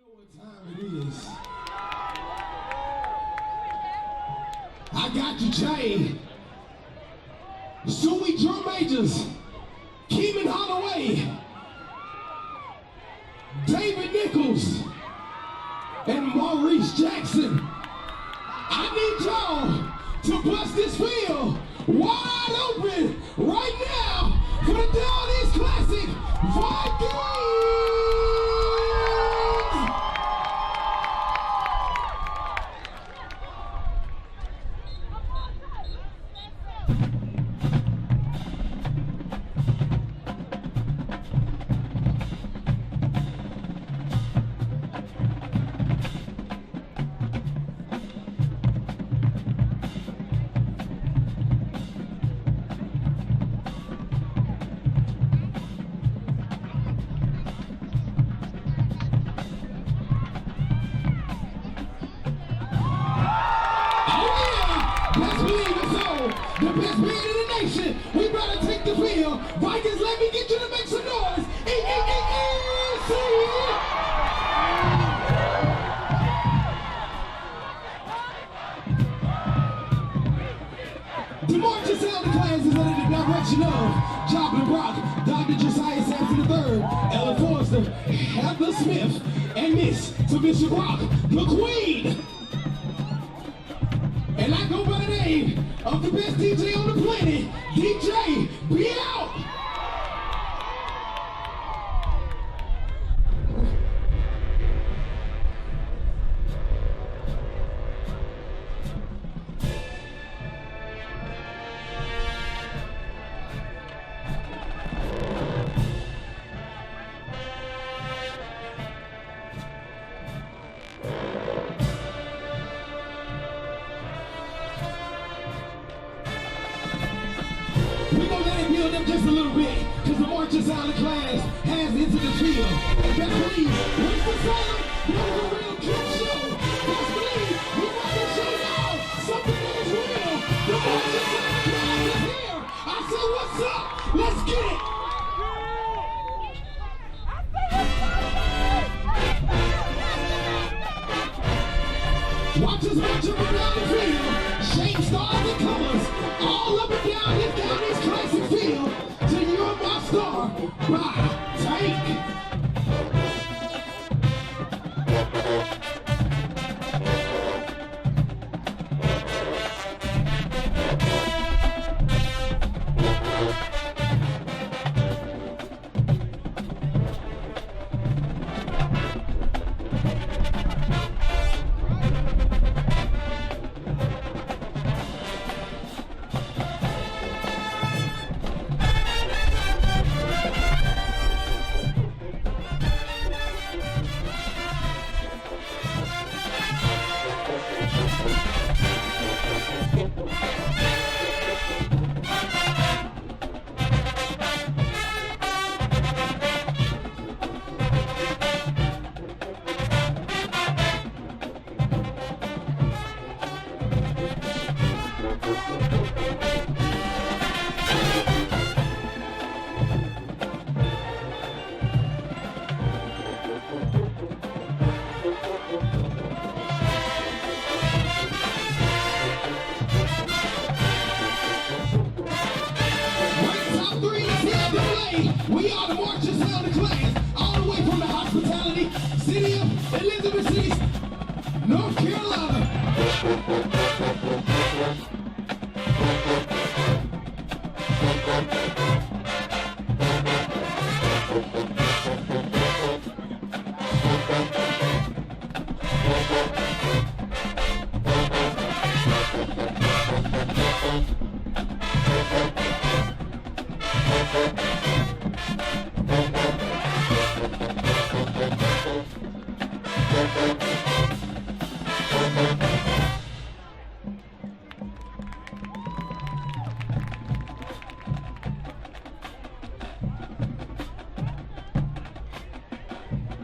What time it is? I got you, Jay. Sweet drum majors, Keeman Holloway, David Nichols, and Maurice Jackson. I need y'all to bust this field wide open right now for the Down East Classic Vikings! The best band in the nation. We better take the field. Vikings, let me get you to make some noise. ECSU. The marching sound of class is under the direction of Joplin Brock, Dr. Josiah Sampson III, Ellen Forrester, Heather Smith, and Miss Tamisha Brock, the Queen. And I go by the name of the best DJ on the planet, DJ, be out! We're gonna let it build up just a little bit, because the marching sound of class has entered the field. And best believe, what's the sound? What is a real kid show? Best believe, we're about to show y'all something that is real. The marching sound of class is here. I said, what's up? Let's get it. Watch us march up and down the field. Shame stars and colors. All up and down this classic field. Till you're my star. By Tank. We are the marching sound of class, all the way from the hospitality city of Elizabeth City, North Carolina.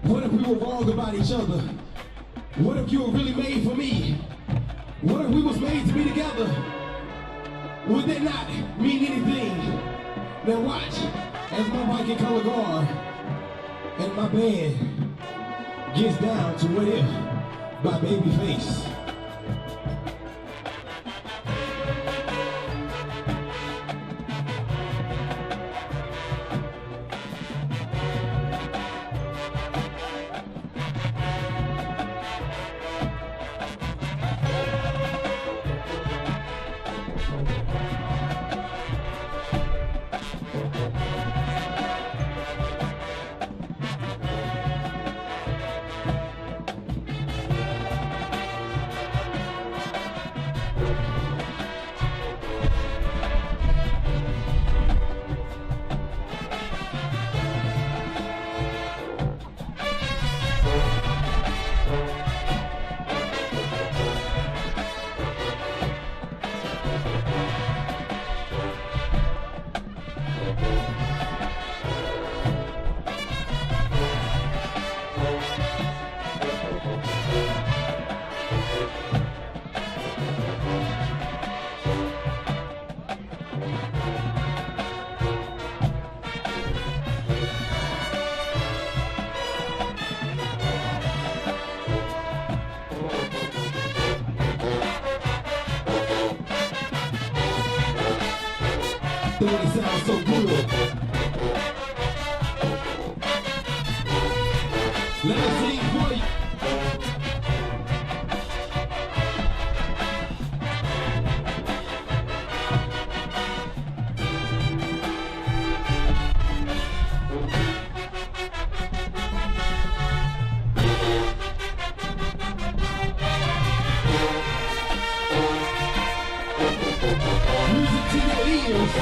What if we were wrong about each other? What if you were really made for me? What if we was made to be together? Would that not mean anything? Now watch as my Viking color guard and my band Gets down to What If by Babyface. It sounds so good. Let me sing for you. Music to your ears.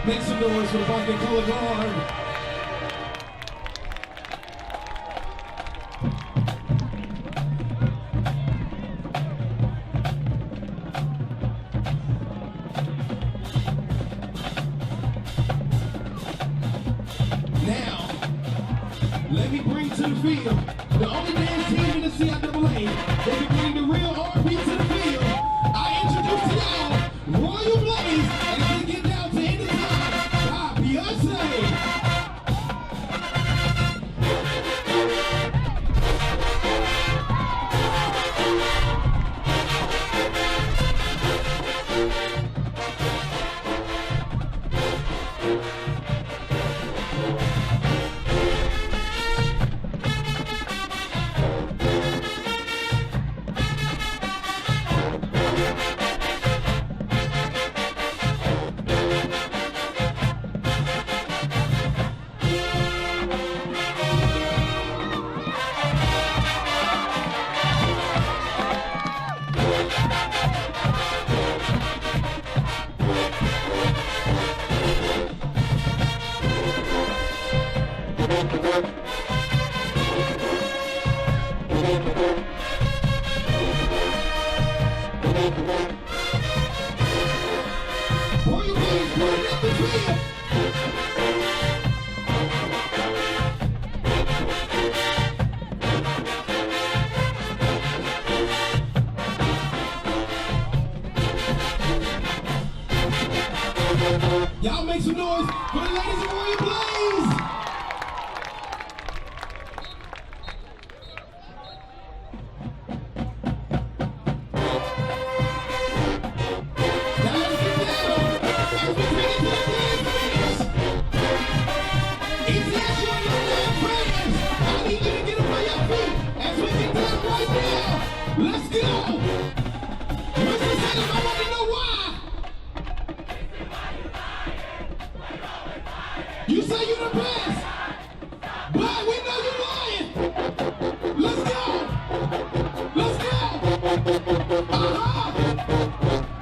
Make some noise for the Viking Color Guard. Now, let me bring to the field the only dance team in the CIAA that can bring the real R&B to the field. I introduce to y'all Royal Blaze, and they get down to any time by Beyonce. Royal Blaze, put it up the field. Y'all make some noise for the ladies of Royal Blaze. Now let's get down as we take it to the dance finish. ECSU and your dance friends, I need you to get up on your feet as we get down right now. Let's go. Mr. Sanders, I want to know why. You say you're the best, but we know you're lying. Let's go. Let's go.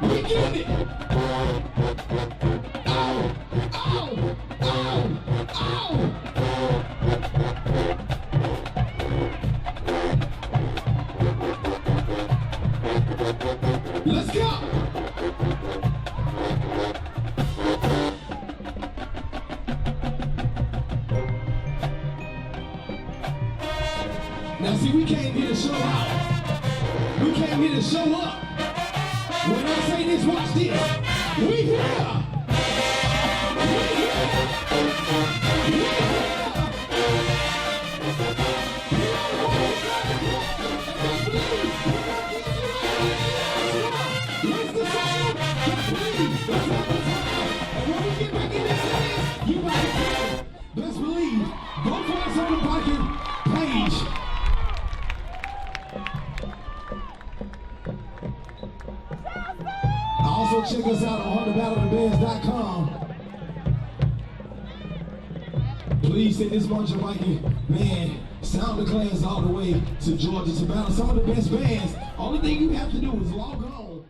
We get it. Ow, ow, ow, ow. Now see, we came here to show out. We came here to show up. When I say this, watch this. We here. We here. We here. What's the song? Please. And when we get back in this dance, you about to play. Best believe, go for us on the Viking page. Also check us out on HunterBattleTheBears.com. Please send this bunch of Viking, man, sound the class all the way to Georgia to battle some of the best bands. Only thing you have to do is log on.